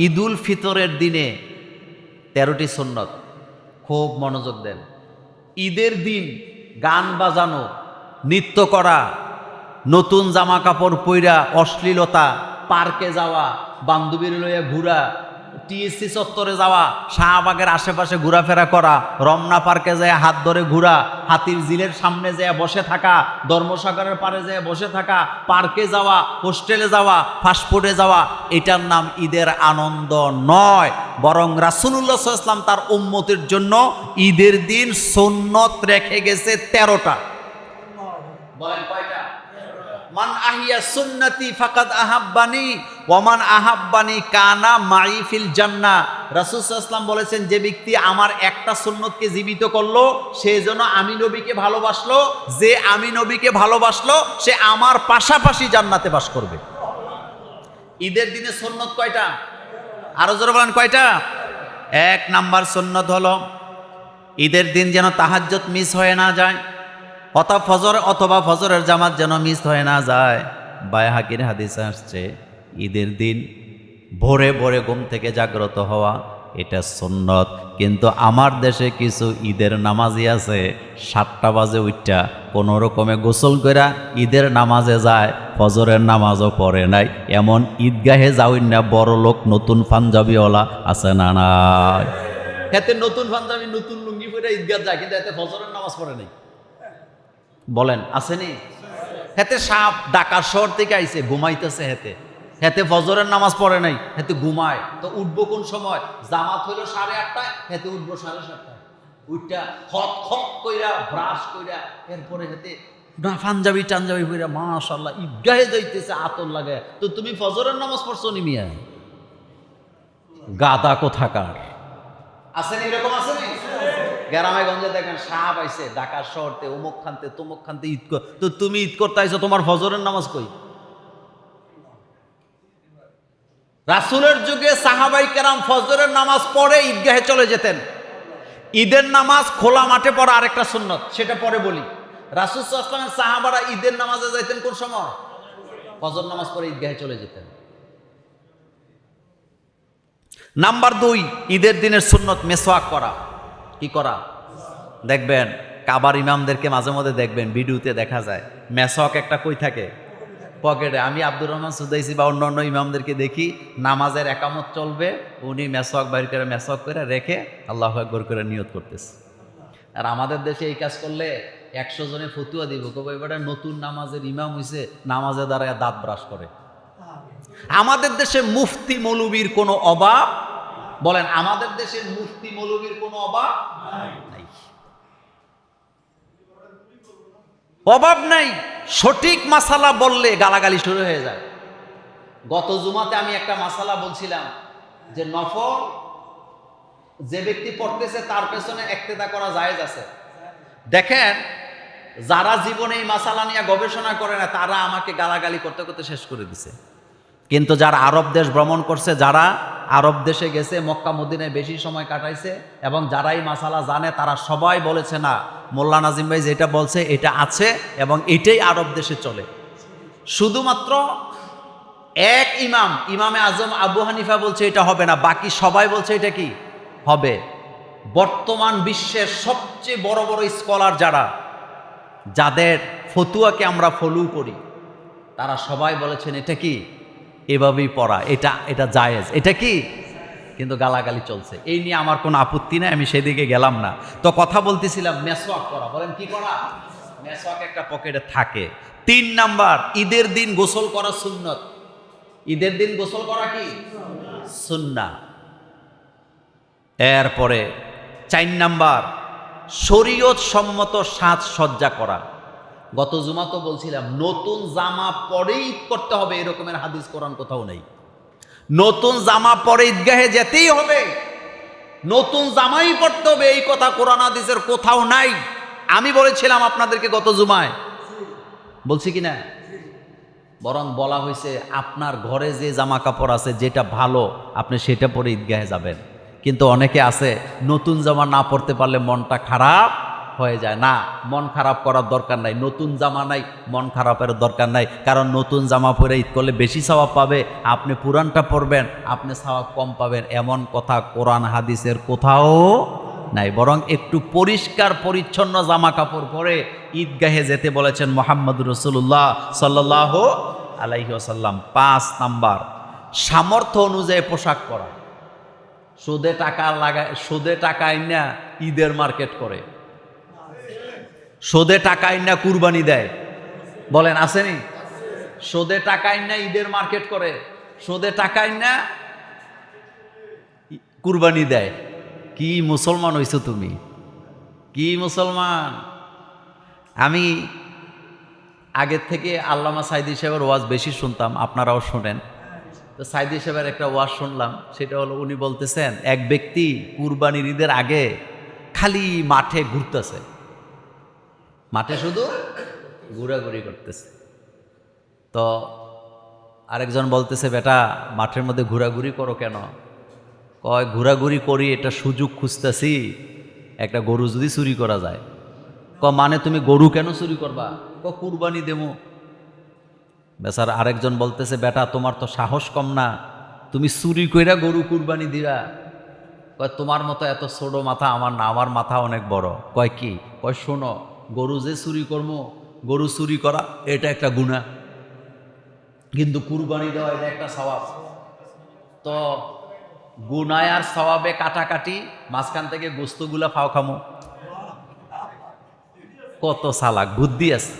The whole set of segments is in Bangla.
ঈদুল ফিতরের দিনে 13টি সুন্নত, খুব মনোযোগ দেন। ঈদের দিন গান বাজানো, নৃত্য করা, নতুন জামা কাপড় পইরা অশ্লীলতা, পার্কে যাওয়া, বান্ধবীর লইয়া ঘুরা, টিএসসি চত্বরে যাওয়া, শাহবাগের আশেপাশে ঘোরাফেরা করা, রমনা পার্কে যায় হাত ধরে ঘোরা, হাতির ঝিলের সামনে যায় বসে থাকা, ধর্মসাগরের পাড়ে যায় বসে থাকা, পার্কে যাওয়া, হোস্টেলে যাওয়া, ফাস্টফুডে যাওয়া, এটার নাম ঈদের আনন্দ নয়। বরং রাসূলুল্লাহ সাল্লাল্লাহু আলাইহি ওয়াসাল্লাম তার উম্মতের জন্য ঈদের দিন সুন্নত রেখে গেছে 13টা। বলেন কয়টা? মান আহিয়া সুন্নতি ফাকাদ আহাব্বানি ওয়া মান আহাব্বানি কানা মাই ফিল জান্নাহ। রাসূল সাল্লাল্লাহু আলাইহি ওয়াসাল্লাম বলেছেন, যে ব্যক্তি আমার একটা সুন্নতকে জীবিত করলো সে যেন আমি নবীকে ভালোবাসলো, যে আমি নবীকে ভালোবাসলো সে আমার পাশাপাশি জান্নাতে বাস করবে। ঈদের দিনে সুন্নত কয়টা? আরো জোরে বলেন কয়টা? 1 নাম্বার সুন্নত হলো ঈদের দিন যেন তাহাজ্জুদ মিস হয়ে না যায়, অথবা ফজরের জামাত যেন মিস হয়ে না যায়। বাইহাকির হাদিসে আসছে ঈদের দিন ভোরে ভোরে ঘুম থেকে জাগ্রত হওয়া, এটা সুন্নত। কিন্তু আমার দেশে কিছু ঈদের নামাজি আছে 7টা বাজে উঠা কোনো রকমে গোসল কইরা ঈদের নামাজে যায়, ফজরের নামাজও পড়ে নাই। এমন ঈদগাহে যাওই না বড় লোক নতুন পাঞ্জাবিওয়ালা আছে না নাই? এতে নতুন পাঞ্জাবি নতুন লুঙ্গি পরে ঈদগাহ যায়, কিন্তু এতে ফজরের নামাজ পড়ে নাই। বলেন আসেনি? হেতে সাপ ঢাকা শহর থেকে আইছে, ঘুমাইতেছে, হেতে ফজরের নামাজ পড়ে নাই, হেতে ঘুমায়। তো উঠবো কোন সময়? জামাত হইল 8:30টায়, হেতে উঠবো 7:30টায়। উঠটা খত খত কইরা ব্রাশ কইরা এরপরে হেতে পাঞ্জাবি টাঞ্জাবি কইরা মাশাআল্লাহ ঈদগাহে যাইতেছে আতর লাগে। তো তুমি ফজরের নামাজ পড়ছো নি মিয়া? গাদা কোথাকার। আসেনি? এরকম আসেনি? গ্রামে গঞ্জে দেখেন সাহাব আইছে ঢাকা শহরতে, অমুক খানতে তমুক খানতে ঈদ কর। তো তুমি ঈদ করতে আইছো, তোমার ফজরের নামাজ কই? রাসূলের যুগে সাহাবাই কেরাম ফজরের নামাজ পড়ে ঈদগাহে চলে যেতেন। ঈদের নামাজ খোলা মাঠে পড়া আরেকটা সুন্নত, সেটা পরে বলি। রাসূল সাল্লাল্লাহু আলাইহি ওয়াসাল্লামের সাহাবারা ঈদের নামাজে যাইতেন কোন সময়? ফজর নামাজ পড়ে ঈদগাহে চলে যেতেন। নাম্বার 2, ঈদের দিনের সুন্নত মেসওয়াক করা। কি করা? দেখবেন কাবার ইমামদেরকে মাঝে মধ্যে দেখবেন ভিডিওতে দেখা যায় মেসওয়াক একটা কই থাকে? পকেটে। আমি আব্দুর রহমান সুদাইসি বা অন্যান্য ইমামদেরকে দেখি নামাজের একামত চলবে, উনি মেসওয়াক বাইর করে মেসওয়াক করে রেখে আল্লাহু আকবার করে নিয়ত করতেছে। আর আমাদের দেশে এই কাজ করলে 100 জনে ফতুয়া দিব, কবে এবারে নতুন নামাজের ইমাম হইছে, নামাজে দাঁড়ায় দাঁত ব্রাশ করে। আমাদের দেশে মুফতি মৌলবীর কোনো অভাব, বলেন আমাদের দেশের মুফতি মৌলবীর কোনো অভাব নাই, অভাব নাই। সঠিক মাসালা বললে গালাগালি শুরু হয়ে যায়। গত জুমাতে আমি একটা মাসালা বলছিলাম যে নফল যে ব্যক্তি পড়তেছে তার পেছনে ইক্তেদা করা জায়েজ আছে। দেখেন যারা জীবনে এই মাসালা নিয়ে গবেষণা করে না তারা আমাকে গালাগালি করতে করতে শেষ করে দিছে। কিন্তু যারা আরব দেশ ভ্রমণ করছে, যারা আরব দেশে গেছে, মক্কা মদিনায় বেশি সময় কাটাইছে এবং যারা এই মাসালা জানে তারা সবাই বলেছে না মোল্লা নাজিম ভাই যেটা বলছে এটা আছে এবং এটাই আরব দেশে চলে। শুধুমাত্র এক ইমামে আজম আবু হানিফা বলছে এটা হবে না, বাকি সবাই বলছে এটা কি হবে। বর্তমান বিশ্বের সবচেয়ে বড় বড় স্কলার যারা, যাদের ফতুয়াকে আমরা ফলো করি, তারা সবাই বলেছেন এটা কি এভাবেই পড়া, এটা জায়েজ, এটা কি। কিন্তু গালাগালি চলছে, এই নিয়ে আমার কোনো আপত্তি নাই, আমি সেদিকে গেলাম না। তো কথা বলতেছিলাম মেসওয়াক করা। বলেন কি করা? মেসওয়াক একটা পকেটে থাকে। 3 নাম্বার, ঈদের দিন গোসল করা সুন্নত। ঈদের দিন গোসল করা কি সুন্নাহ। এরপরে 4 নাম্বার, শরীয়ত সম্মত সাজসজ্জা করা। গত জুমা তো বলছিলাম নতুন জামা পরেই ঈদ করতে হবে, এরকমের হাদিস কোরআন কোথাও নেই। নতুন জামা পরে ঈদগাহে যেতেই হবে, নতুন জামাই পড়তে হবে, এই কথা কোরআন হাদিসের কোথাও নাই। আমি বলেছিলাম আপনাদেরকে গত জুমায়, বলছি কিনা? বরং বলা হয়েছে আপনার ঘরে যে জামা কাপড় আছে যেটা ভালো আপনি সেটা পরে ঈদগাহে যাবেন। কিন্তু অনেকে আছে নতুন জামা না পড়তে পারলে মনটা খারাপ হয়ে যায়। না, মন খারাপ করার দরকার নাই। নতুন জামা নাই, মন খারাপের দরকার নাই, কারণ নতুন জামা পরে ঈদ করলে বেশি সওয়াব পাবে। আপনি পুরানটা পরবেন, আপনি সওয়াব কম পাবেন, এমন কথা কোরআন হাদিসের কোথাও নাই। বরং একটু পরিষ্কার পরিচ্ছন্ন জামা কাপড় পরে ঈদগাহে যেতে বলেছেন মুহাম্মদুর রাসূলুল্লাহ সাল্লাল্লাহু আলাইহি ওয়াসাল্লাম। 5 নাম্বার, সামর্থ্য অনুযায়ী পোশাক পরা। সুদে টাকা লাগায়, সুদে টাকা আইনা ঈদের মার্কেট করে, সুদে টাকা আইনা কুরবানি দেয়। বলেন আসেনি? সুদে টাকা আইনা ঈদের মার্কেট করে, সুদে টাকা আইনা কুরবানি দেয়। কি মুসলমান হইছো তুমি? কি মুসলমান? আমি আগের থেকে আল্লামা সাইদি সাহেবের ওয়াজ বেশি শুনতাম, আপনারাও শোনেন। তো সাইদি সাহেবের একটা ওয়াজ শুনলাম, সেটা হলো উনি বলতেছেন এক ব্যক্তি কুরবানির ঈদের আগে খালি মাঠে ঘুরতেছে, মাঠে শুধু ঘোরাঘুরি করতেছে। তো আরেকজন বলতেছে, বেটা মাঠের মধ্যে ঘোরাঘুরি করো কেন? কয় ঘোরাঘুরি করি, এটা সুযোগ খুঁজতেছি, একটা গরু যদি চুরি করা যায়। মানে তুমি গরু কেন চুরি করবা? কুরবানি দেবো। বেচার আরেকজন বলতেছে, বেটা তোমার তো সাহস কম না, তুমি চুরি কইরা গরু কুরবানি দিবা? কয় তোমার মতো এত ছোট মাথা আমার না, আমার মাথা অনেক বড়। কয় কি? কয় শোনো, গরু যে চুরি করবো, গরু চুরি করা এটা একটা গুনাহ, কিন্তু কুরবানি দেওয়া এটা একটা সওয়াব। তো গুনায় আর সওয়াবে কাটাকাটি, মাঝখান থেকে গোস্তগুলা ফাও খামো। কত চালাক, বুদ্ধি আছে।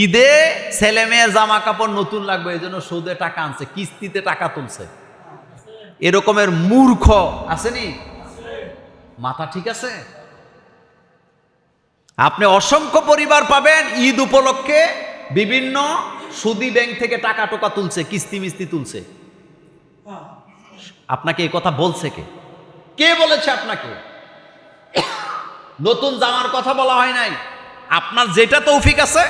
ঈদে ছেলে মেয়ের জামা কাপড় নতুন লাগবে, এই জন্য সুদে টাকা আনছে, কিস্তিতে টাকা তুলছে। এরকমের মূর্খ আসেনি? মাথা ঠিক আছে? আপনি অসংখ্য পরিবার পাবেন ঈদ উপলক্ষে বিভিন্ন সুদি ব্যাংক থেকে টাকা টোকা তুলছে, কিস্তি মিস্তি তুলছে। আপনাকে এই কথা বলছে কে? কে বলেছে আপনাকে? নতুন জামার কথা বলা হয় নাই। আপনার যেটা তৌফিক আছে,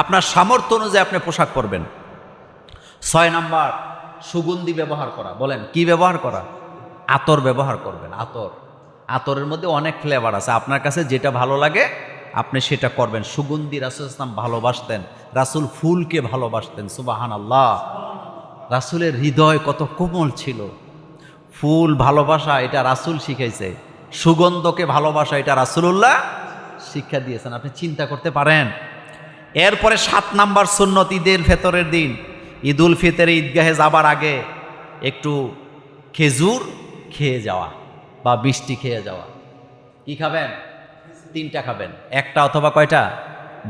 আপনার সামর্থ্য অনুযায়ী আপনি পোশাক পরবেন। 6 নাম্বার, সুগন্ধি ব্যবহার করা। বলেন কি ব্যবহার করা? আতর ব্যবহার করবেন। আতর, আতরের মধ্যে অনেক ফ্লেভার আছে, আপনার কাছে যেটা ভালো লাগে আপনি সেটা করবেন। সুগন্ধি রাসূল ইসলাম ভালোবাসতেন, রাসূল ফুলকে ভালোবাসতেন। সুবহানাল্লাহ। রাসূলের হৃদয় কত কোমল ছিল। ফুল ভালোবাসা এটা রাসূল শিখাইছে, সুগন্ধকে ভালোবাসা এটা রাসূলুল্লাহ শিক্ষা দিয়েছেন। আপনি চিন্তা করতে পারেন। এরপরে 7 নাম্বার সুন্নত, ঈদের ফেতরের দিন, ঈদুল ফিতরে ঈদগাহে যাবার আগে একটু খেজুর খেয়ে যাওয়া বা মিষ্টি খেয়ে যাওয়া। কি খাবেন? 3টা খাবেন, একটা অথবা কয়টা?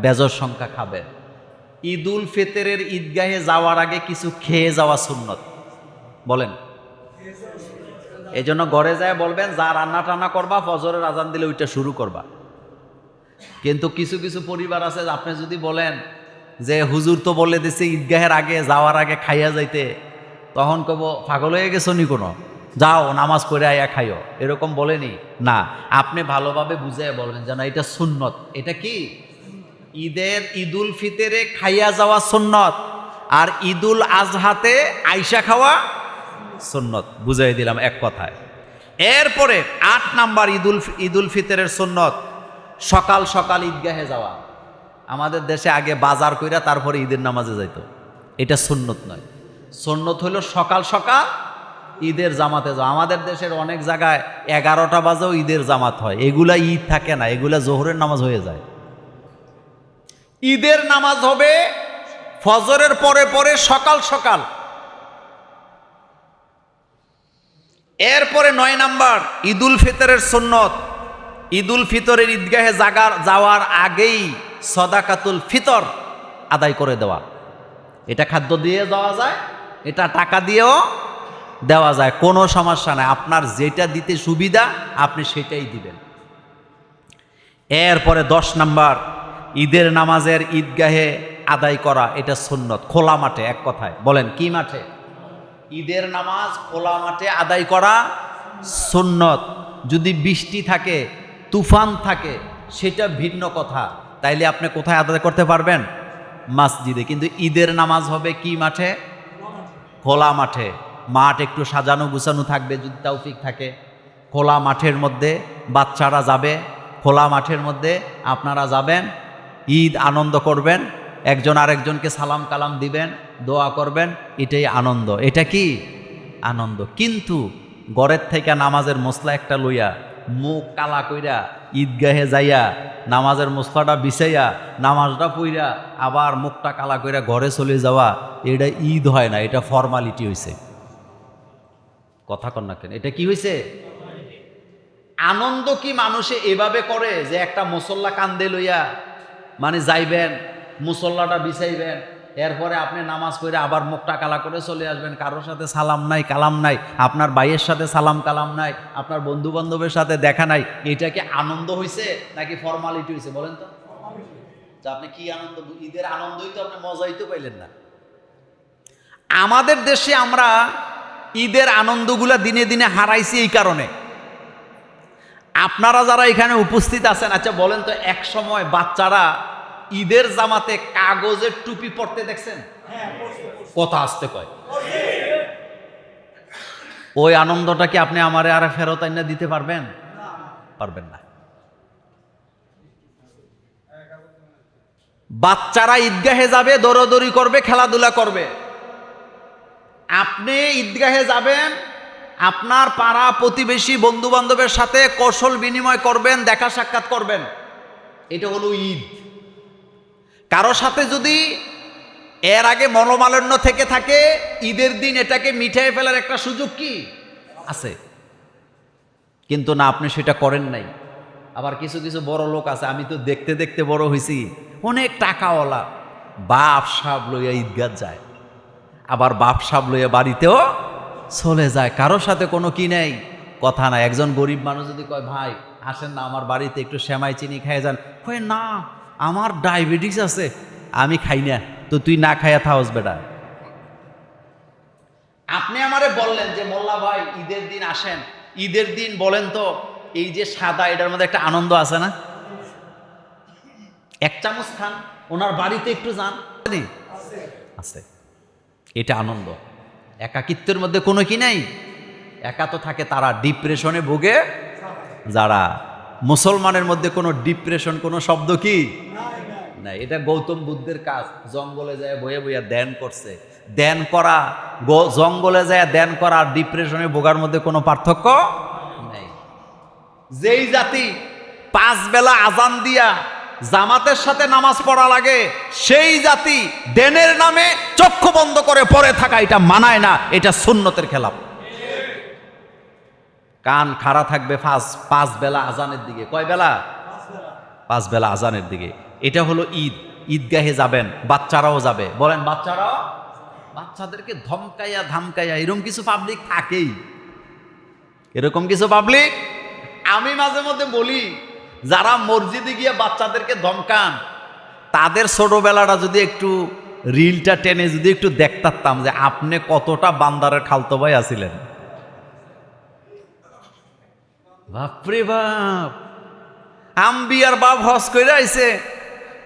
বেজর সংখ্যা খাবেন। ঈদুল ফিতরের ঈদগাহে যাওয়ার আগে কিছু খেয়ে যাওয়া সুন্নত। বলেন, এই জন্য ঘরে যায় বলবেন যা রান্না টান্না করবা ফজরের আজান দিলে ওইটা শুরু করবা। কিন্তু কিছু কিছু পরিবার আছে, আপনি যদি বলেন যে হুজুর তো বলে দিছে ঈদগাহের আগে যাওয়ার আগে খাইয়া যাইতে, তখন কব পাগল হয়ে গেছো নি কোনো, যাও নামাজ পড়ে আয়া খাইও, এরকম বলেনি। না, আপনি ভালোভাবে বুঝে বলবেন যে না এটা সুন্নত। এটা কি? ঈদের ঈদুল ফিতরে খাইয়া যাওয়া সুন্নত, আর ঈদুল আজহাতে আইসা খাওয়া সুন্নত। বুঝাই দিলাম এক কথায়। এরপরে 8 নাম্বার ঈদুল ফিতরের সুন্নত, সকাল সকাল ঈদগাহে যাওয়া। আমাদের দেশে আগে বাজার কইরা তারপরে ঈদের নামাজে যাইতো, এটা সুন্নত নয়। সুন্নত হলো সকাল সকাল ঈদের জামাতে যাওয়া। আমাদের দেশের অনেক জায়গায় 11টা বাজেও ঈদের জামাত হয়, এগুলা ঈদ থাকে না, এগুলা জোহরের নামাজ হয়ে যায়। ঈদের নামাজ হবে ফজরের পরে পরে সকাল সকাল। এরপরে 9 নাম্বার ঈদুল ফিতরের সুন্নত, ঈদুল ফিতরের ঈদগাহে যাওয়ার আগেই সদাকাতুল ফিতর আদায় করে দেওয়া। এটা খাদ্য দিয়ে দেওয়া যায়, এটা টাকা দিয়েও দেওয়া যায়, কোনো সমস্যা নাই। আপনার যেটা দিতে সুবিধা আপনি সেটাই দিবেন। এরপরে 10 নাম্বার ঈদের নামাজের ঈদগাহে আদায় করা, এটা সুন্নত, খোলা মাঠে। এক কথায় বলেন কি মাঠে? ঈদের নামাজ খোলা মাঠে আদায় করা সুন্নত। যদি বৃষ্টি থাকে, তুফান থাকে, সেটা ভিন্ন কথা, তাইলে আপনি কোথায় আদায় করতে পারবেন? মসজিদে। কিন্তু ঈদের নামাজ হবে কি মাঠে? খোলা মাঠে। মাঠ একটু সাজানো গুছানো থাকবে যদি তৌফিক থাকে। খোলা মাঠের মধ্যে বাচ্চারা যাবে, খোলা মাঠের মধ্যে আপনারা যাবেন, ঈদ আনন্দ করবেন, একজন আরেকজনকে সালাম কালাম দিবেন, দোয়া করবেন, এটাই আনন্দ। এটা কি আনন্দ। কিন্তু ঘরের থেকে নামাজের মশলা একটা লইয়া মুখ কালা কইরা ঈদগাহে যাইয়া নামাজের মশলাটা বিছাইয়া নামাজটা পইরা আবার মুখটা কালা কইরা ঘরে চলে যাওয়া, এটা ঈদ হয় না, এটা ফর্মালিটি হইছে। কথা কন না কেন? এটা কি হইছে? আনন্দ কি মানুষে এভাবে করে যে একটা মুসল্লা কান্দে লইয়া মানে যাইবেন, মুসল্লাটা বিছাইবেন, এরপরে আপনি নামাজ পড়ে আবার মুখটা কালা করে চলে আসবেন, কারোর সাথে সালাম নাই কালাম নাই, আপনার ভাইয়ের সাথে সালাম কালাম নাই, আপনার বন্ধু বান্ধবের সাথে দেখা নাই, এটা কি আনন্দ হইছে নাকি ফর্মালিটি হইছে? বলেন তো আপনি কি আনন্দ? ঈদের আনন্দই তো আপনি মজাই তো পাইলেন না। আমাদের দেশে আমরা ঈদের আনন্দগুলা দিনে দিনে হারাইছি এই কারণে। আপনারা যারা এখানে উপস্থিত আছেন, আচ্ছা বলেন তো, এক সময় বাচ্চারা ঈদের জামাতে কাগজের টুপি পরতে দেখছেন? কথা আসতে কয়। ওই আনন্দটা কি আপনি আমারে আর ফেরত আইনা দিতে পারবেন? পারবেন না। বাচ্চারা ঈদগাহে যাবে, দৌড়াদৌড়ি করবে, খেলাধুলা করবে। আপনি ঈদগাহে যাবেন, আপনার পাড়া প্রতিবেশী বন্ধু বান্ধবের সাথে কৌশল বিনিময় করবেন, দেখা সাক্ষাৎ করবেন, এটা হলো ঈদ। কারো সাথে যদি এর আগে মনোমালিন্য থেকে থাকে, ঈদের দিন এটাকে মিটাই ফেলার একটা সুযোগ কি আছে? কিন্তু না, আপনি সেটা করেন নাই। আবার কিছু কিছু বড় লোক আছে, আমি তো দেখতে দেখতে বড় হয়েছি, অনেক টাকাওয়ালা, বাপ সাপ লইয়া ঈদগাহ যায়, আবার বাপ সাপ লইয়া বাড়িতেও চলে যায়, কারোর সাথে কোনো কি নেই, কথা নাই। একজন গরিব মানুষ যদি কয়, ভাই আসেন না আমার বাড়িতে একটু সেমাই চিনি খাইয়ে যান, কয় না আমার ডায়াবেটিস আছে, আমি খাই না। তো তুই না খাইয়া থাকস বেটা। আপনি আমারে বললেন যে মোল্লা ভাই ঈদের দিন আসেন, ঈদের দিন বলেন তো এই যে সাদা, এটার মধ্যে একটা আনন্দ আছে না? এক চামচ খান, ওনার বাড়িতে একটু যান, আছে, এটা আনন্দ। একাকিত্বের মধ্যে কোনো কি নাই। একা তো থাকে তারা ডিপ্রেশনে ভোগে যারা। মুসলমানের মধ্যে কোনো ডিপ্রেশন কোনো শব্দ কি নাই। এটা গৌতম বুদ্ধের কাজ। জঙ্গলে যায় বয়ে বইয়া ধ্যান করছে। ধ্যান করা, জঙ্গলে যায় ধ্যান করা আর ডিপ্রেশনে ভোগার মধ্যে কোনো পার্থক্য নেই। যেই জাতি 5 বেলা আজান দিয়া জামাতের সাথে নামাজ পড়া লাগে, সেই জাতি ধ্যানের নামে চক্ষু বন্ধ করে পড়ে থাকা, এটা মানায় না, এটা সুন্নতের খেলাফ। কান খাড়া থাকবে 5 বেলা আজানের দিকে। কয় বেলা? 5 বেলা আজানের দিকে। এটা হলো ঈদ। ঈদগাহে যাবেন, বাচ্চারাও যাবে। বলেন বাচ্চারাও? বাচ্চাদেরকে ধমকাইয়া ধামকাইয়া এরকম কিছু পাবলিক থাকেই, এরকম কিছু পাবলিক। আমি মাঝে মধ্যে বলি, যারা মসজিদে গিয়ে বাচ্চাদেরকে ধমকান, তাদের ছোটবেলাটা যদি একটু রিলটা টেনে যদি একটু দেখতাম যে আপনি কতটা বান্দারের খালতো ভাই আছিলেন। বাপরে বাপ, আম্বিয়ার বাপ হজ করে আইছে,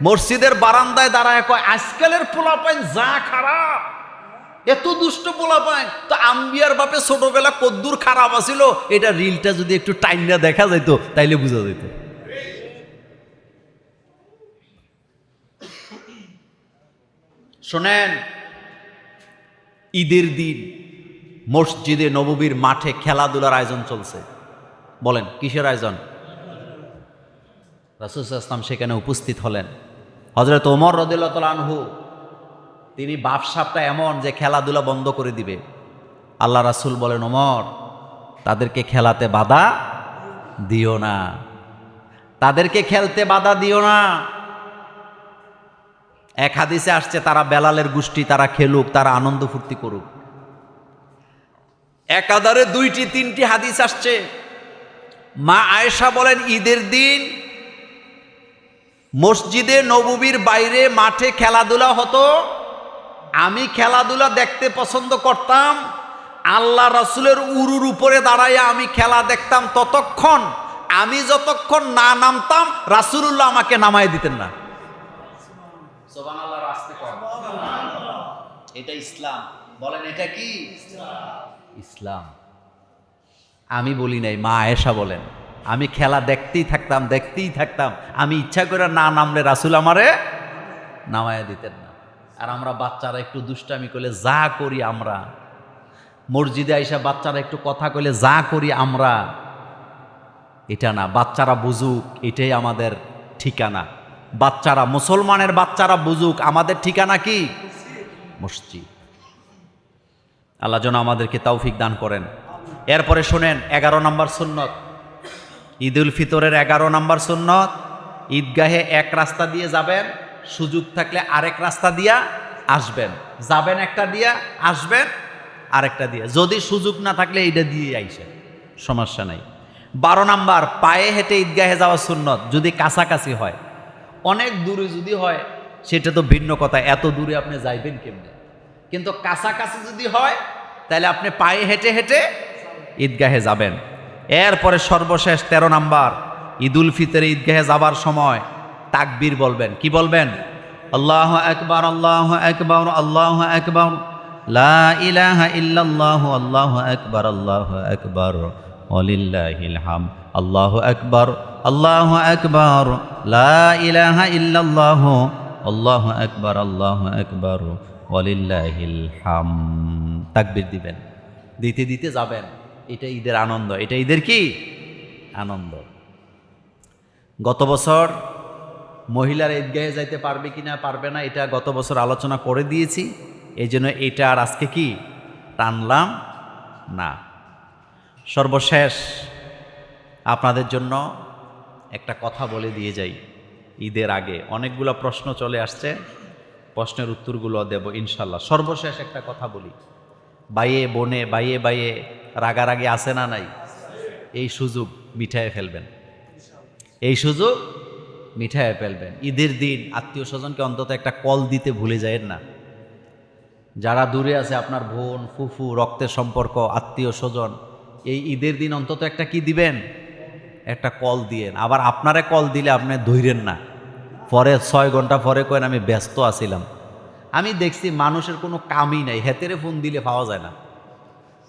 মসজিদের বারান্দায় দাঁড়ায় কয় আজকালের পোলাপাইন যা খারাপ, এত দুষ্ট পোলাপাইন। তো আম্বিয়ার বাপে ছোটবেলা কদ্দুর খারাপ আছিল, এটা রিলটা যদি একটু টাইমটা দেখা যাইতো তাইলে বোঝা যেত। শোনেন, ঈদের দিন মসজিদে নববীর মাঠে খেলাধুলার আয়োজন চলছে। বলেন কিসের আয়োজন? রাসূল সাল্লাল্লাহু আলাইহি ওয়াসাল্লাম সেখানে উপস্থিত হলেন। হযরত ওমর রাদিয়াল্লাহু তাআলা আনহু, তিনি বাপসাপটা এমন যে খেলাধুলা বন্ধ করে দিবে। আল্লাহ রাসূল বলেন, ওমর তাদেরকে খেলাতে বাধা দিও না, তাদেরকে খেলতে বাধা দিও না। এক হাদিসে আসছে তারা বেলালের গোষ্ঠী, তারা খেলুক, তারা আনন্দ ফুর্তি করুক। একাধারে 2টি 3টি হাদিস আসছে। মা আয়েশা বলেন, ঈদের দিন মসজিদে নববীর বাইরে মাঠে খেলাধুলা হতো, আমি খেলাধুলা দেখতে পছন্দ করতাম। আল্লাহ রাসূলের উরুর উপরে দাঁড়াইয়া আমি খেলা দেখতাম ততক্ষণ, আমি যতক্ষণ না নামতাম রাসূলুল্লাহ আমাকে নামায় দিতেন না। সুবহানাল্লাহ, রাস্তে কর। এটা ইসলাম। বলেন এটা কি ইসলাম? আমি বলি নাই, মা আয়েশা বলেন। আমি খেলা দেখতেই থাকতাম, আমি ইচ্ছা করে না নামলে রাসূল আমারে নামায়া দিতেন না। আর আমরা বাচ্চারা একটু দুষ্টামি করলে যা করি আমরা, মসজিদে আইসা বাচ্চারা একটু কথা কইলে যা করি আমরা, এটা না, বাচ্চারা বুঝুক এটাই আমাদের ঠিকানা। বাচ্চারা, মুসলমানের বাচ্চারা বুঝুক আমাদের ঠিকানা কি? মসজিদ। আল্লাহ যেন আমাদেরকে তৌফিক দান করেন। এরপরে শোনেন 11 নম্বর সুন্নত, ঈদুল ফিতরের 11 নম্বর সুন্নত, ঈদগাহে এক রাস্তা দিয়ে যাবেন, সুযোগ থাকলে আরেক রাস্তা দিয়া আসবেন। যাবেন একটা দিয়া, আসবেন আরেকটা দিয়া, যদি সুযোগ না থাকলে এইটা দিয়ে আইসেন, সমস্যা নাই। 12 নাম্বার, পায়ে হেঁটে ঈদগাহে যাওয়া সুন্নত, যদি কাছাকাছি হয়। অনেক দূরে যদি হয় সেটা তো ভিন্ন কথা, এত দূরে আপনি যাইবেন কেমনে, কিন্তু কাছাকাছি যদি হয় তাহলে আপনি পায়ে হেঁটে হেঁটে ঈদগাহে যাবেন। এরপরে সর্বশেষ 13 নাম্বার, ঈদুল ফিতরে ঈদগাহে যাবার সময় তাকবীর বলবেন। কি বলবেন? আল্লাহু আকবার, আল্লাহু আকবার, আল্লাহু আকবার, লা ইলাহা ইল্লাল্লাহু, আল্লাহু আকবার, আল্লাহু আকবার, ওয়ালিল্লাহিল হামদ, আল্লাহু আকবার, আল্লাহু আকবার, লা ইলাহা ইল্লাল্লাহু, আল্লাহু আকবার, আল্লাহু আকবার, ওয়ালিল্লাহিল হামদ। তাকবীর দিবেন, দিতে দিতে যাবেন। এটা ঈদের আনন্দ, এটা ঈদের কি আনন্দ। গত বছর মহিলারা ঈদগাহে যাইতে পারবে কিনা পারবে না এটা গত বছর আলোচনা করে দিয়েছি, এই জন্য এটা আর আজকে কি টানলাম না। সর্বশেষ আপনাদের জন্য একটা কথা বলে দিয়ে যাই। ঈদের আগে অনেকগুলো প্রশ্ন চলে আসছে, প্রশ্নের উত্তরগুলো দেব ইনশাল্লাহ। সর্বশেষ একটা কথা বলি, বাইয়ে বনে, বাইয়ে রাগারাগি আছে না নাই? এই সুযোগ মিঠায়ে ফেলবেন, এই সুযোগ মিঠায়ে ফেলবেন। ঈদের দিন আত্মীয় স্বজনকে অন্তত একটা কল দিতে ভুলে যায়েন না। যারা দূরে আছে, আপনার বোন, ফুফু, রক্তের সম্পর্ক, আত্মীয় স্বজন, এই ঈদের দিন অন্তত একটা কি দিবেন, একটা কল দিয়েন। আবার আপনারে কল দিলে আপনি ধৈরেন না, পরে 6 ঘন্টা পরে কয়েন আমি ব্যস্ত আছিলাম। আমি দেখছি মানুষের কোনো কামই নাই, হেতেরে ফোন দিলে পাওয়া যায় না।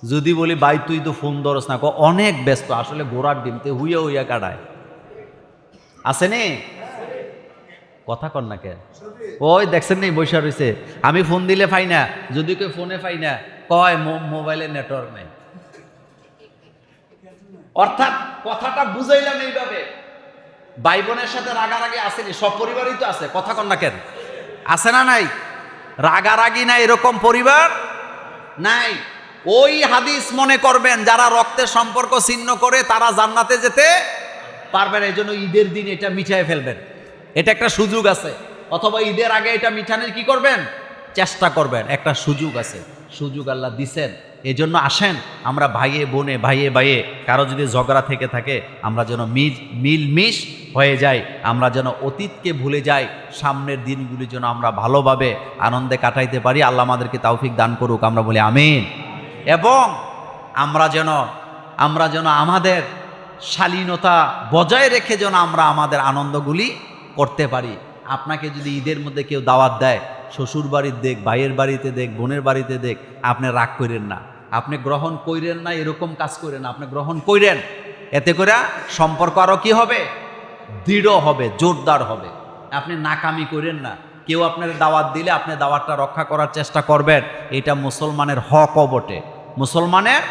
যদি বলি ভাই তুই তো ফোন ধরস না, অনেক ব্যস্ত, আসলে ঘোড়ার ডিমতে হুইয়া হুইয়া কাটায়। আসেনি কথা কন না কে? ওই দেখছেন নি বৈশা রয়েছে, আমি ফোন দিলে পাই না, যদি কেউ ফোনে পাই না কয় মোবাইলে নেটওয়ার্ক নেই। অর্থাৎ কথাটা বুঝাইলাম এইভাবে, ভাই বোনের সাথে রাগারাগি আসেনি, সব পরিবারই তো আছে, কথা কন না কেন? আছে না নাই? রাগারাগি না এরকম পরিবার নাই। ওই হাদিস মনে করবেন, যারা রক্তের সম্পর্ক ছিন্ন করে তারা জান্নাতে যেতে পারবেন। এই জন্য ঈদের দিন এটা মিঠাই ফেলবেন, এটা একটা সুযোগ আছে। অথবা ঈদের আগে এটা মিঠানোর কি করবেন, চেষ্টা করবেন। একটা সুযোগ আছে, সুযোগ আল্লাহ দিছেন। এই জন্য আসেন আমরা ভাইয়ে বোনে, ভাইয়ে কারো যদি ঝগড়া থেকে থাকে আমরা যেন মিলমিশ হয়ে যাই, আমরা যেন অতীতকে ভুলে যাই, সামনের দিনগুলি যেন আমরা ভালোভাবে আনন্দে কাটাইতে পারি। আল্লাহ আমাদেরকে তৌফিক দান করুক, আমরা বলি আমিন। এবং আমরা যেন আমাদের শালীনতা বজায় রেখে যেন আমরা আমাদের আনন্দগুলি করতে পারি। আপনাকে যদি ঈদের মধ্যে কেউ দাওয়াত দেয়, শ্বশুর বাড়ির দেখ, ভাইয়ের বাড়িতে দেখ, বোনের বাড়িতে দেখ, আপনি রাগ করেন না, আপনি গ্রহণ করেন না, এরকম কাজ করেন না, আপনি গ্রহণ করেন। এতে করে সম্পর্ক আরও কি হবে, দৃঢ় হবে, জোরদার হবে। আপনি নাকামি করেন না। কেউ আপনার দাওয়াত দিলে আপনি দাওয়াতটা রক্ষা করার চেষ্টা করবেন, এটা মুসলমানের হকও বটে। মুসলমানের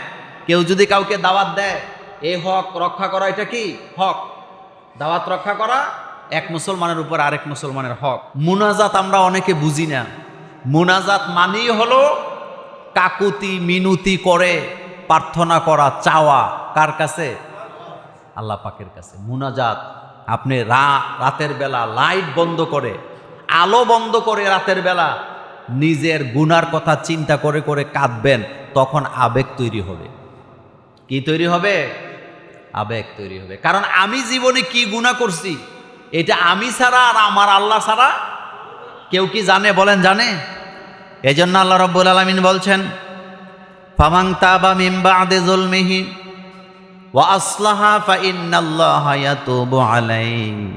কেউ যদি কাউকে দাওয়াত দেয়, এই হক রক্ষা করা এটা কি হক, দাওয়াত রক্ষা করা এক মুসলমানের উপর আরেক মুসলমানের হক। মুনাজাত আমরা অনেকে বুঝি না। মুনাজাত মানেই হলো কাকুতি মিনতি করে প্রার্থনা করা, চাওয়া। কার কাছে? আল্লাহ পাকের কাছে। মুনাজাত আপনি রাতের বেলা লাইট বন্ধ করে, আলো বন্ধ করে রাতের বেলা নিজের গুনার কথা চিন্তা করে করে কাঁদবেন, তখন আবেগ তৈরি হবে। কি তৈরি হবে? আবেগ তৈরি হবে। কারণ আমি জীবনে কি গুনাহ করছি এটা আমি ছাড়া আর আমার আল্লাহ ছাড়া কেউ কি জানে? বলেন জানে? এজন্য আল্লাহ রাব্বুল আলামিন বলছেন, ফামান তাবা মিন বা'দি যুলমিহি ওয়া আসলাহা ফা ইন্নাল্লাহা ইয়াতুবু আলাইহি।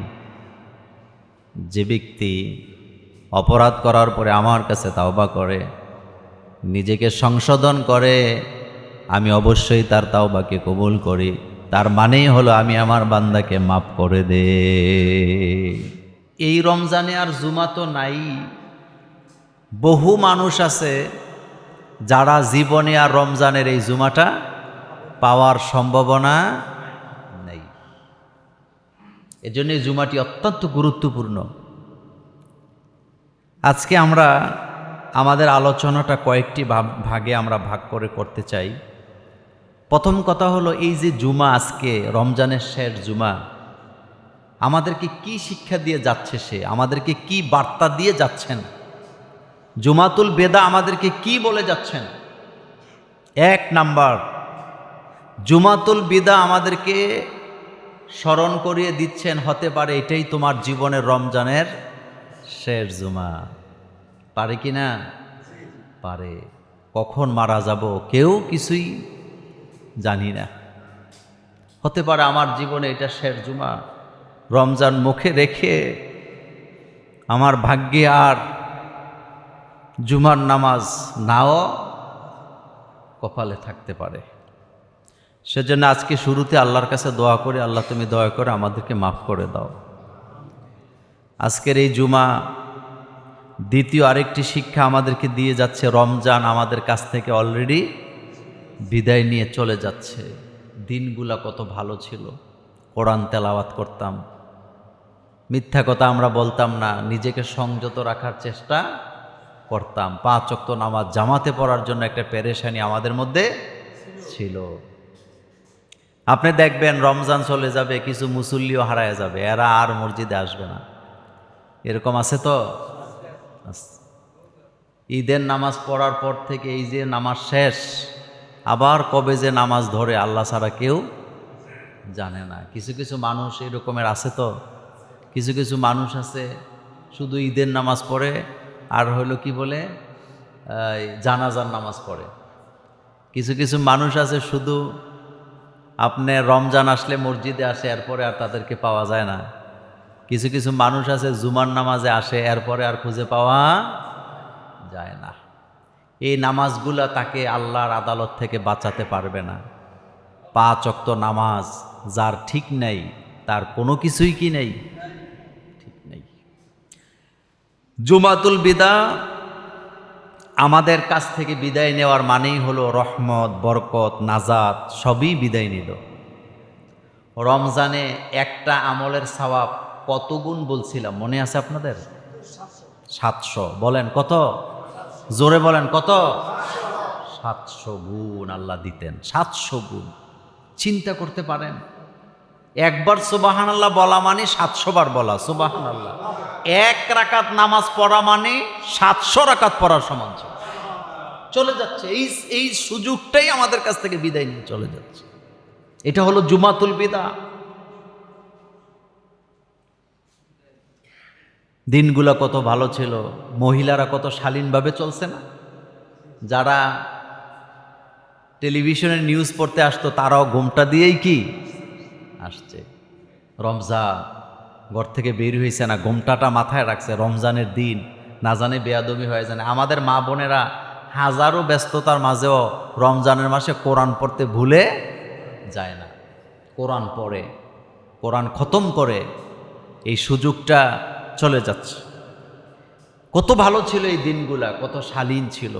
যে ব্যক্তি অপরাধ করার পরে আমার কাছে তাওবা করে, নিজেকে সংশোধন করে, আমি অবশ্যই তার তাওবাকে কবুল করি। তার মানেই হলো আমি আমার বান্দাকে মাফ করে দে। এই রমজানে আর জুমা তো নাই। বহু মানুষ আছে যারা জীবনে আর রমজানের এই জুমাটা পাওয়ার সম্ভাবনা নেই। এজন্য এই জুমাটি অত্যন্ত গুরুত্বপূর্ণ। আজকে আমরা আমাদের আলোচনাটা কয়েকটি ভাগে আমরা ভাগ করে করতে চাই। প্রথম কথা হলো, এই যে জুমা, আজকে রমজানের শেষ জুমা, আমাদেরকে কি শিক্ষা দিয়ে যাচ্ছে সে, আমাদেরকে কি বার্তা দিয়ে যাচ্ছেন, জুমাতুল বেদা আমাদেরকে কি বলে যাচ্ছেন। এক নাম্বার, জুমাতুল বিদা আমাদেরকে স্মরণ করিয়ে দিচ্ছেন, হতে পারে এটাই তোমার জীবনের রমজানের শেষ জুমা। পারে কি না? পারে। কখন মারা যাব কেউ কিছুই জানি না। হতে পারে আমার জীবনে এটা শেষ জুমা, রমজান মুখে রেখে আমার ভাগ্যে আর জুমার নামাজ নাও কপালে থাকতে পারে। সেজন্য আজকে শুরুতে আল্লাহর কাছে দোয়া করি, আল্লাহ তুমি দয়া করে আমাদেরকে মাফ করে দাও। আজকের এই জুমা দ্বিতীয় আরেকটি শিক্ষা আমাদেরকে দিয়ে যাচ্ছে, রমজান আমাদের কাছ থেকে অলরেডি বিদায় নিয়ে চলে যাচ্ছে। দিনগুলা কত ভালো ছিল, কোরআন তেলাওয়াত করতাম, মিথ্যা কথা আমরা বলতাম না, নিজেকে সংযত রাখার চেষ্টা করতাম, 5 ওয়াক্ত নামাজ জামাতে পড়ার জন্য একটা পেরেশানি আমাদের মধ্যে ছিল। আপনি দেখবেন রমজান চলে যাবে, কিছু মুসল্লিও হারায় যাবে, এরা আর মসজিদে আসবে না। এরকম আছে তো? ঈদের নামাজ পড়ার পর থেকে এই যে নামাজ শেষ, আবার কবে যে নামাজ ধরে আল্লাহ ছাড়া কেউ জানে না। কিছু কিছু মানুষ এরকমের আছে তো। কিছু কিছু মানুষ আছে শুধু ঈদের নামাজ পড়ে, আর হলো কি বলে জানাজার নামাজ পড়ে। কিছু কিছু মানুষ আছে শুধু আপনি রমজান আসলে মসজিদে আসে, এরপরে আর তাদেরকে পাওয়া যায় না। কিছু কিছু মানুষ আছে জুমার নামাজে আসে, এরপরে আর খুঁজে পাওয়া যায় না। এই নামাজগুলা তাকে আল্লাহর আদালত থেকে বাঁচাতে পারবে না। 5 ওয়াক্ত নামাজ যার ঠিক নেই, তার কোনো কিছুই কি নেই, ঠিক নেই। জুমাতুল বিদা আমাদের কাছ থেকে বিদায় নেওয়ার মানেই হলো রহমত, বরকত, নাজাত সবই বিদায় নিল। রমজানে একটা আমলের সওয়াব কত গুণ বলছিলাম, মনে আছে আপনাদের? 700। বলেন কত? জোরে বলেন কত? 700 গুণ আল্লাহ দিতেন। 700 গুণ। চিন্তা করতে পারেন, একবার সুবহানাল্লাহ বলা মানে 700 বার বলা। সুবহানাল্লাহ। 1 রাকাত নামাজ পড়া মানে 700 রাকাত পড়ার সমান চলে যাচ্ছে। এই সুযোগটাই আমাদের কাছ থেকে বিদায় নিয়ে চলে যাচ্ছে। এটা হলো জুমাতুল বিদা। দিনগুলো কত ভালো ছিল, মহিলারা কত শালীনভাবে চলছে না। যারা টেলিভিশনে নিউজ পড়তে আসতো তারাও ঘোমটা দিয়েই কি আসছে। রমজান, ঘর থেকে বের হয়েছে না, ঘোমটাটা মাথায় রাখছে। রমজানের দিন না জানে বেয়াদবি হয়ে যায়। আমাদের মা বোনেরা হাজারো ব্যস্ততার মাঝেও রমজানের মাসে কোরআন পড়তে ভুলে যায় না। কোরআন পড়ে, কোরআন খতম করে। এই সুযোগটা চলে যাচ্ছে। কত ভালো ছিল এই দিনগুলা, কত শালীন ছিল।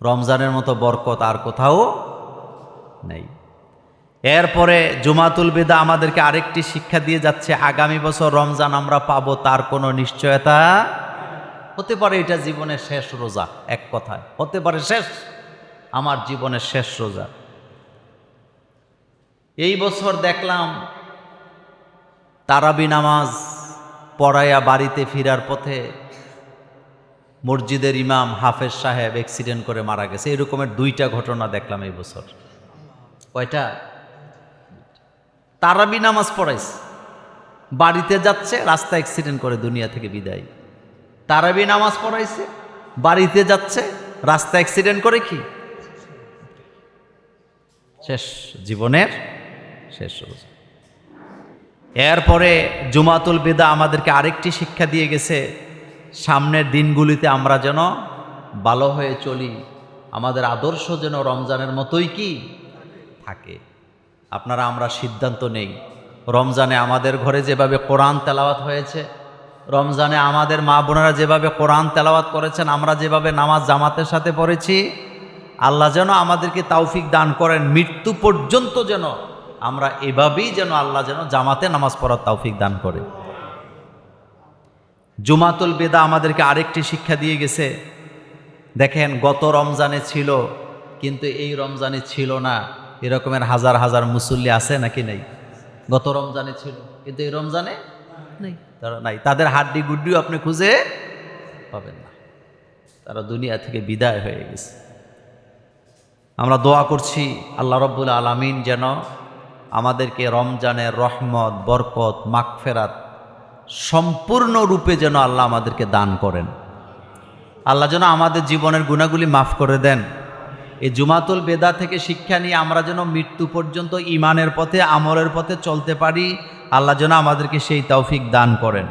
রমজানের মতো বরকত আর কোথাও নেই। এরপরে জুমাতুল বিদা আমাদেরকে আরেকটি শিক্ষা দিয়ে যাচ্ছে, আগামী বছর রমজান আমরা পাবো তার কোনো নিশ্চয়তা। হতে পারে এটা জীবনের শেষ রোজা, এক কথায় হতে পারে শেষ, আমার জীবনের শেষ রোজা। এই বছর দেখলাম তারাবি নামাজ পড়াইয়া বাড়িতে ফিরার পথে মসজিদের ইমাম হাফেজ সাহেব অ্যাক্সিডেন্ট করে মারা গেছে। এরকমের 2টা ঘটনা দেখলাম এই বছর। কয়টা? তারাবি নামাজ পড়াইছে, বাড়িতে যাচ্ছে, রাস্তা অ্যাক্সিডেন্ট করে দুনিয়া থেকে বিদায়। তারাবি নামাজ পড়াইছে, বাড়িতে যাচ্ছে, রাস্তা অ্যাক্সিডেন্ট করে কি শেষ, জীবনের শেষ রোজা। এরপরে জুমাতুল বিদা আমাদেরকে আরেকটি শিক্ষা দিয়ে গেছে, সামনের দিনগুলিতে আমরা যেন ভালো হয়ে চলি, আমাদের আদর্শ যেন রমজানের মতোই কি থাকে। আপনারা আমরা সিদ্ধান্ত নেই, রমজানে আমাদের ঘরে যেভাবে কোরআন তেলাওয়াত হয়েছে, রমজানে আমাদের মা বোনেরা যেভাবে কোরআন তেলাওয়াত করেছেন, আমরা যেভাবে নামাজ জামাতের সাথে পড়েছি, আল্লাহ যেন আমাদেরকে তৌফিক দান করেন মৃত্যু পর্যন্ত, যেন আমরা এভাবেই যেন আল্লাহ যেন জামাতে নামাজ পড়ার তৌফিক দান করে। জুমাতুল বেদা আমাদেরকে আরেকটি শিক্ষা দিয়ে গেছে। দেখেন, গত রমজানে ছিল কিন্তু এই রমজানে ছিল না, এরকমের হাজার হাজার মুসল্লি আছে নাকি নেই? গত রমজানে ছিল কিন্তু এই রমজানে নেই, তারা নাই। তাদের হাড্ডি গুড্ডিও আপনি খুঁজে পাবেন না, তারা দুনিয়া থেকে বিদায় হয়ে গেছে। আমরা দোয়া করছি আল্লাহ রব্বুল আলামিন যেন আমাদেরকে রমজানের রহমত, বরকত, মাগফিরাত সম্পূর্ণরূপে যেন আল্লাহ আমাদেরকে দান করেন। আল্লাহ যেন আমাদের জীবনের গুনাহগুলি মাফ করে দেন। এই জুমাতুল বেদা থেকে শিক্ষা নিয়ে আমরা যেন মৃত্যু পর্যন্ত ঈমানের পথে, আমলের পথে চলতে পারি। আল্লাহ যেন আমাদেরকে সেই তৌফিক দান করেন।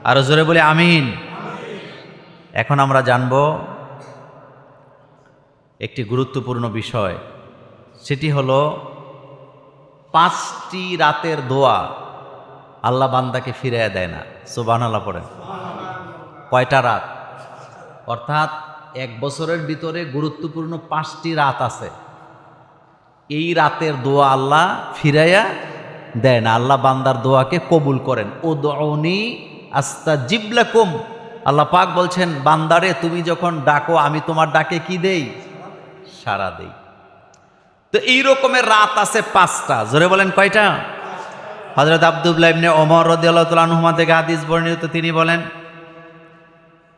আরো জোরে বলি আমিন। এখন আমরা জানব একটি গুরুত্বপূর্ণ বিষয়, সেটি হলো 5টি রাতের দোয়া আল্লাহ বান্দাকে ফিরিয়ে দেয় না। সুবহানাল্লাহ পড়েন। কয়টা রাত? অর্থাৎ এক বছরের ভিতরে গুরুত্বপূর্ণ 5টি রাত আছে, এই রাতের দোয়া আল্লাহ ফিরাইয়া দেয় না। আল্লাহ বান্দার দোয়াকে কবুল করেন। উদউনি আস্তাজিব লাকুম, আল্লাহ পাক বলছেন, বান্দারে তুমি যখন ডাকো আমি তোমার ডাকে কি দেই? সাড়া দেই। তো এই রকমের রাত আছে 5টা। জোরে বলেন কয়টা? হযরত আব্দুল্লাহ ইবনে ওমর রাদিয়াল্লাহু তাআলা আনহুমা থেকে হাদিস বর্ণিত, তিনি বলেন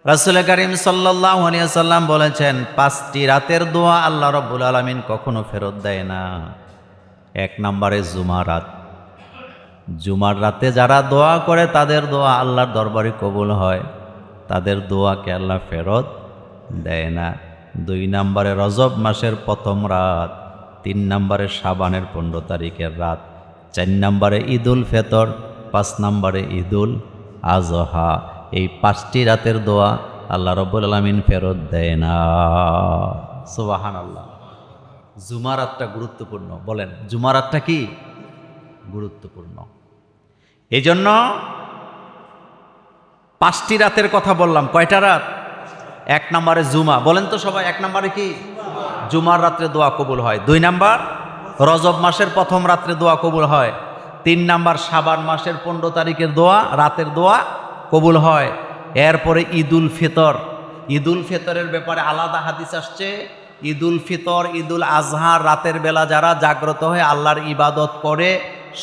রাসূল করিম সাল্লাল্লাহু আলাইহি ওয়াসাল্লাম বলেছেন, 5টি রাতের দোয়া আল্লাহ রাব্বুল আলামিন কখনো ফেরত দেয় না। 1 নম্বরে জুমার রাত। জুমার রাতে যারা দোয়া করে তাদের দোয়া আল্লাহর দরবারে কবুল হয়, তাদের দোয়াকে আল্লাহ ফেরত দেয় না। 2 নম্বরে রজব মাসের প্রথম রাত। 3 নম্বরে শাবানের 15 তারিখের রাত। 4 নম্বরে ঈদুল ফিতর। 5 নম্বরে ঈদুল আযহা। এই 5টি রাতের দোয়া আল্লাহ রাব্বুল আলামিন ফেরত দেয় না। সুবহানাল্লাহ। জুমার রাতটা গুরুত্বপূর্ণ। বলেন, জুমার রাতটা কি গুরুত্বপূর্ণ? এই জন্য 5টি রাতের কথা বললাম। কয়টা রাত? 1 নম্বরে জুমা। বলেন তো সবাই, 1 নম্বরে কি? জুমার রাত্রে দোয়া কবুল হয়। 2 নম্বর রজব মাসের প্রথম রাত্রে দোয়া কবুল হয়। 3 নম্বর শাবান মাসের 15 তারিখের দোয়া, রাতের দোয়া কবুল হয়। এরপরে ঈদুল ফিতর। ঈদুল ফিতরের ব্যাপারে আলাদা হাদিস আসছে। ঈদুল ফিতর, ঈদুল আজহার রাতের বেলা যারা জাগ্রত হয়ে আল্লাহর ইবাদত করে,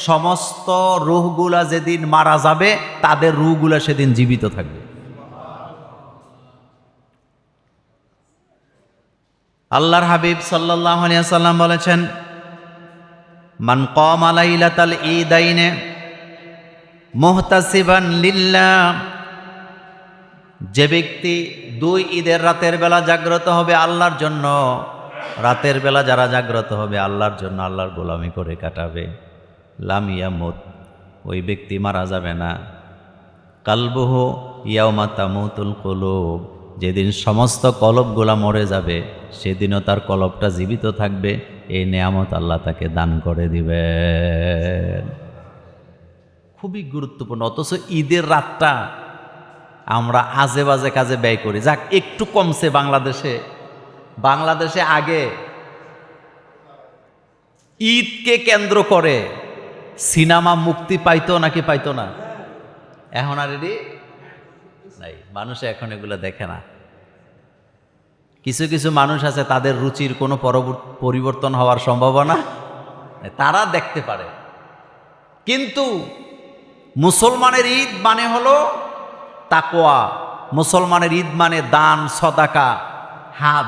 সমস্ত রূহগুলা যেদিন মারা যাবে তাদের রূহগুলা সেদিন জীবিত থাকবে। আল্লাহর হাবিব সাল্লাল্লাহু আলাইহি ওয়াসাল্লাম বলেছেন, মান কামা লাইলাতাল ঈদাইনে মুহতাসিবান লিল্লাহ, যে ব্যক্তি 2 ঈদের রাতের বেলা জাগ্রত হবে আল্লাহর জন্য, রাতের বেলা যারা জাগ্রত হবে আল্লাহর জন্য, আল্লাহর গোলামি করে কাটাবে, লাম ইয়ামুত, ওই ব্যক্তি মারা যাবে না। কালবুহু ইয়াউমা তামুতুল কুলুব, যেদিন সমস্ত কলবগুলা মরে যাবে সেদিনও তার কলবটা জীবিত থাকবে। এই নেয়ামত আল্লাহ তাকে দান করে দিবেন। খুবই গুরুত্বপূর্ণ। অথচ ঈদের রাতটা আমরা আজে বাজে কাজে ব্যয় করি। যাক, একটু কমছে বাংলাদেশে আগে ঈদকে কেন্দ্র করে সিনেমা মুক্তি পাইতো নাকি পাইতো না? এখন আর এটি নাই, মানুষ এখন এগুলো দেখে না। কিছু কিছু মানুষ আছে তাদের রুচির কোনো পরিবর্তন হওয়ার সম্ভাবনা, তারা দেখতে পারে। কিন্তু মুসলমানের ঈদ মানে হলো তাকওয়া, মুসলমানের ঈদ মানে দান, সদাকা,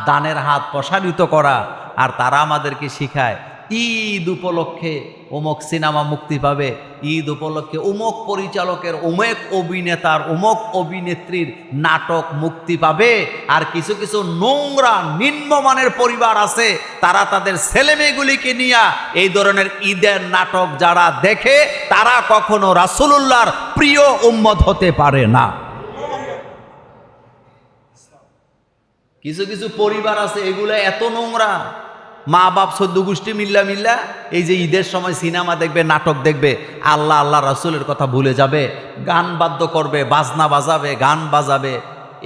দানের হাত প্রসারিত করা। আর তারা আমাদেরকে শিখায় ঈদ উপলক্ষে অমুক সিনেমা মুক্তি পাবে, ঈদ উপলক্ষে অমুক পরিচালকের, অমুক অভিনেতার, অমুক অভিনেত্রীর নাটক মুক্তি পাবে। আর কিছু কিছু নোংরা নিম্নমানের পরিবার আছে, তারা তাদের ছেলেমেয়েগুলিকে নিয়ে এই ধরনের ঈদের নাটক যারা দেখে তারা কখনো রাসূলুল্লাহর প্রিয় উম্মত হতে পারে না। কিছু কিছু পরিবার আছে এগুলো এত নোংরা, মা বাপ সদ্য গোষ্ঠী মিল্লা মিল্লা এই যে ঈদের সময় সিনেমা দেখবে, নাটক দেখবে, আল্লাহ আল্লাহ রাসূলের কথা ভুলে যাবে, গান বাদ্য করবে, বাজনা বাজাবে, গান বাজাবে।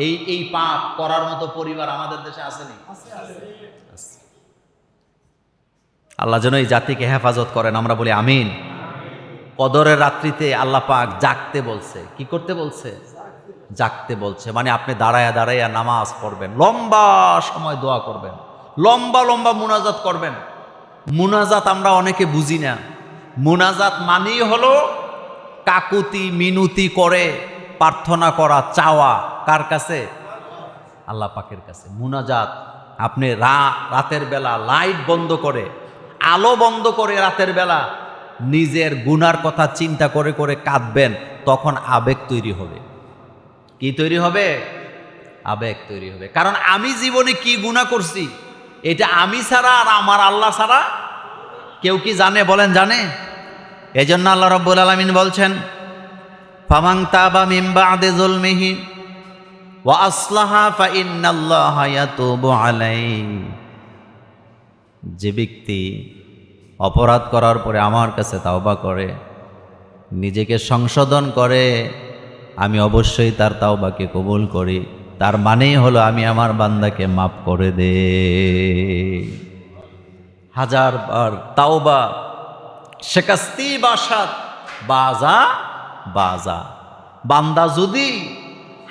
এই পাপ করার মতো পরিবার আমাদের দেশে আসেনি? আল্লাহ যেন এই জাতিকে হেফাজত করেন, আমরা বলি আমিন। কদরের রাত্রিতে আল্লাহ পাক জাগতে বলছে। কি করতে বলছে? জাগতে বলছে। মানে আপনি দাঁড়ায়া দাঁড়াইয়া নামাজ পড়বেন, লম্বা সময় দোয়া করবেন, লম্বা লম্বা মুনাজাত করবেন। মুনাজাত আমরা অনেকে বুঝি না। মুনাজাত মানেই হলো কাকুতি মিনতি করে প্রার্থনা করা, চাওয়া। কার কাছে? আল্লাহ পাকের কাছে। মুনাজাত আপনি রাতের বেলা লাইট বন্ধ করে, আলো বন্ধ করে রাতের বেলা নিজের গুনার কথা চিন্তা করে করে কাঁদবেন, তখন আবেগ তৈরি হবে। কি তৈরি হবে? আবেগ তৈরি হবে। কারণ আমি জীবনে কি গুনাহ করছি এটা আমি ছাড়া আর আমার আল্লাহ ছাড়া কেউ কি জানে? বলেন, জানে? এজন্য আল্লাহ রাব্বুল আলামিন বলছেন, ফামান তাবা মিন বা'দি যুলমিহি ওয়া আসলাহা ফাইন্নাল্লাহা ইয়াতুবু আলাইহি। যে ব্যক্তি অপরাধ করার পরে আমার কাছে তাওবা করে, নিজেকে সংশোধন করে, আমি অবশ্যই তার তাওবাকে কবুল করি। তার মানেই হলো আমি আমার বান্দাকে মাফ করে দে। হাজারবার তাওবা শেকাস্তি বাসাত বাজা বাজা। বান্দা যদি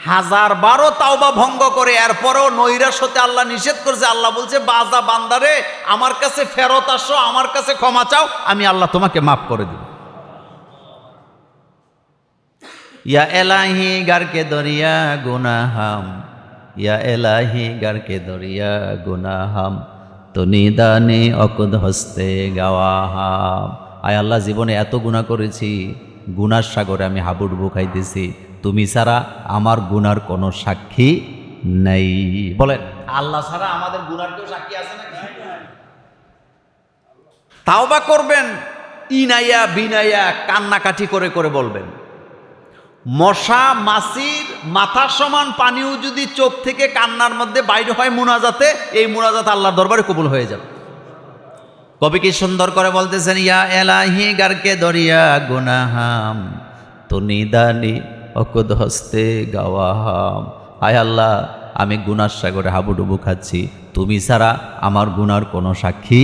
হাজারবারও তাওবা ভঙ্গ করে, এরপরেও নৈরাশ হতে আল্লাহ নিষেধ করছে। আল্লাহ বলছে, বাজা বান্দারে আমার কাছে ফেরত আসো, আমার কাছে ক্ষমা চাও, আমি আল্লাহ তোমাকে মাফ করে দিব। ইয়া এলাহি গারকে দরিয়া গুনাহাম, ইয়া এলাহি গারকে দরিয়া গুনাহাম, তো নিদানে অকুদ হস্তে গাওয়াহাম। আয় আল্লাহ, জীবনে এত গুনাহ করেছি, গুনার সাগরে আমি হাবুডুবু খাইতেছি, তুমি ছাড়া আমার গুনার কোনো সাক্ষী নেই। বলেন, আল্লাহ ছাড়া আমাদের গুনার কেউ সাক্ষী আছে নাকি? তাওবা করবেন, ইনাইয়া বিনাইয়া কান্নাকাটি করে করে বলবেন। মশা মাছির মাথার সমান পানিও যদি চোখ থেকে কান্নার মধ্যে বাইরে হয় মুনাজাতে, এই মুনাজাত আল্লাহর দরবারে কবুল হয়ে যাবে। কবি কি সুন্দর করে বলতেছেন, ইয়া এলাহি গারকে দরিয়া গুনাহাম, তো নিদানি অকুদ হস্তে গাওয়াহাম। হায় আল্লাহ, আমি গুনার সাগরে হাবুডুবু খাচ্ছি, তুমি ছাড়া আমার গুনার কোনো সাক্ষী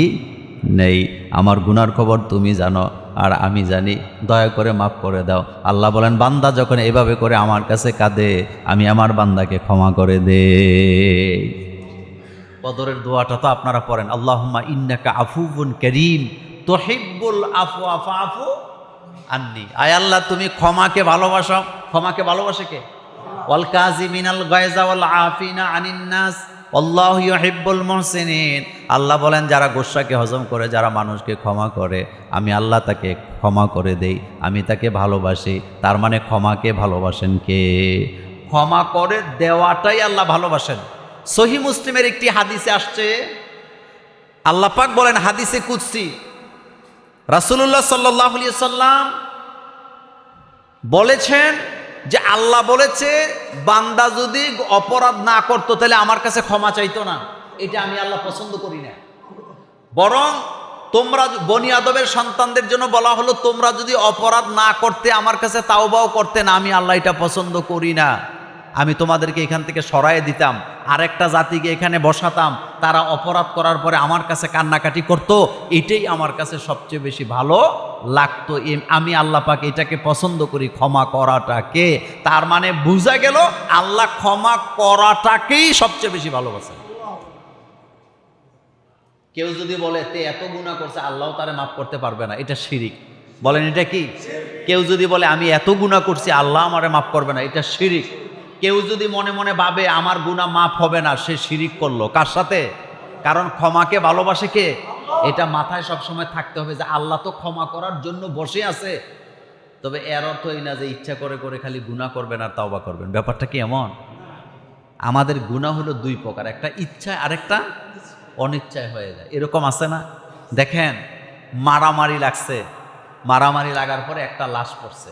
নেই। আমার গুনার খবর তুমি জানো আর আমি জানি, দয়া করে মাফ করে দাও। আল্লাহ বলেন, বান্দা যখন এভাবে করে আমার কাছে কাঁদে, আমি আমার বান্দাকে ক্ষমা করে দে। কদরের দোয়াটা তো আপনারা পড়েন, আল্লাহুম্মা ইন্নাকা আফুউন কারীম তুহিব্বুল আফওয়া ফাফু আন্নি। আয় আল্লাহ, তুমি ক্ষমাকে ভালোবাসো। ক্ষমাকে ভালোবাসে কে? ওয়াল কাযিমিনাল গায়জা ওয়াল আফিনা আনিন নাস আল্লাহু ইউহিব্বুল মুহসিনিন। আল্লাহ বলেন, যারা গোসাকে হজম করে, যারা মানুষকে ক্ষমা করে, আমি আল্লাহ তাকে ক্ষমা করে দেই, আমি তাকে ভালোবাসি। তার মানে ক্ষমাকে ভালোবাসেন কে? ক্ষমা করে দেওয়াটাই আল্লাহ ভালোবাসেন। সহিহ মুসলিমের একটি হাদিসে আসছে, আল্লাহ পাক বলেন, হাদিসে কুদসি, রাসূলুল্লাহ সাল্লাল্লাহু আলাইহি সাল্লাম বলেছেন যে আল্লাহ বলেছে, বান্দা যদি অপরাধ না করতো তাহলে আমার কাছে ক্ষমা চাইতো না। এটা আমি আল্লাহ পছন্দ করি না। বরং তোমরা বনি আদমের সন্তানদের জন্য বলা হলো, তোমরা যদি অপরাধ না করতে, আমার কাছে তাওবাও করতে না, আমি আল্লাহ এটা পছন্দ করি না। আমি তোমাদেরকে এখান থেকে সরায়ে দিতাম, আরেকটা জাতিকে এখানে বসাতাম, তারা অপরাধ করার পরে আমার কাছে কান্নাকাটি করত, এটাই আমার কাছে সবচেয়ে বেশি ভালো লাগতো। আমি আল্লাহ পাক এটাকে পছন্দ করি, ক্ষমা করাটাকে। তার মানে বোঝা গেল আল্লাহ ক্ষমা করাটাকেই সবচেয়ে বেশি ভালোবাসেন। কেউ যদি বলে তে এত গুনাহ করছে, আল্লাহ তারে মাফ করতে পারবে না, এটা শিরিক। বলেন, এটা কি? কেউ যদি বলে আমি এত গুনাহ করছি, আল্লাহ আমারে মাফ করবে না, এটা শিরিক। কেউ যদি মনে মনে ভাবে আমার গুনাহ মাফ হবে না, সে শিরিক করলো। কার সাথে? কারণ ক্ষমাকে ভালোবাসে কে? এটা মাথায় সবসময় থাকতে হবে যে আল্লাহ তো ক্ষমা করার জন্য বসে আছে। তবে এর অর্থ এই না যে ইচ্ছা করে করে খালি গুনাহ করবেন আর তাওবা করবেন। ব্যাপারটা কি এমন? আমাদের গুনাহ হলো দুই প্রকার, একটা ইচ্ছায় আরেকটা অনিচ্ছায় হয়ে যায়। এরকম আছে না? দেখেন, মারামারি লাগছে, মারামারি লাগার পরে একটা লাশ পড়ছে।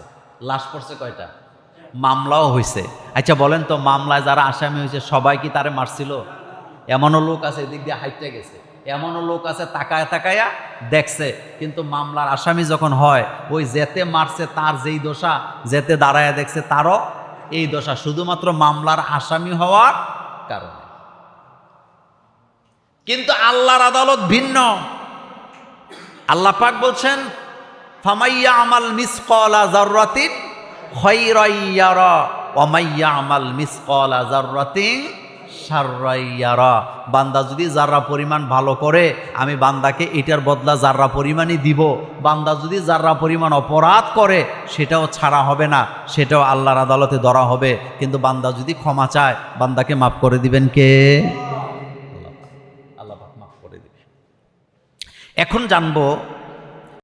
লাশ পড়ছে কয়টা? মামলাও হয়েছে। আচ্ছা বলেন তো, মামলায় যারা আসামি হয়েছে সবাই কি তারে মারছিল? এমনও লোক আছে এদিক দিয়ে হাইটে গেছে, এমনও লোক আছে তাকায় তাকায়া দেখছে, কিন্তু মামলার আসামি যখন হয় ওই যেতে মারছে তার যেই দোষা, যেতে দাঁড়ায় দেখছে তারও এই দোষা, শুধুমাত্র মামলার আসামি হওয়ার কারণে। কিন্তু আল্লাহর আদালত ভিন্ন। আল্লাহ পাক বলছেন ফামাইয়া আমাল মিসকালা যাররাতিন খায়রান ইয়ারা ওয়া মাইয়া আমাল মিসকালা যাররাতিন শাররান ইয়ারা। বান্দা যদি যাররা পরিমাণ ভালো করে আমি বান্দাকে এটার বদলা যাররা পরিমাণই দিব, বান্দা যদি যাররা পরিমাণ অপরাধ করে সেটাও ছাড়া হবে না, সেটাও আল্লাহর আদালতে ধরা হবে। কিন্তু বান্দা যদি ক্ষমা চায় বান্দাকে মাফ করে দিবেন কে? আল্লাহ পাক মাফ করে দিবেন। এখন জানবো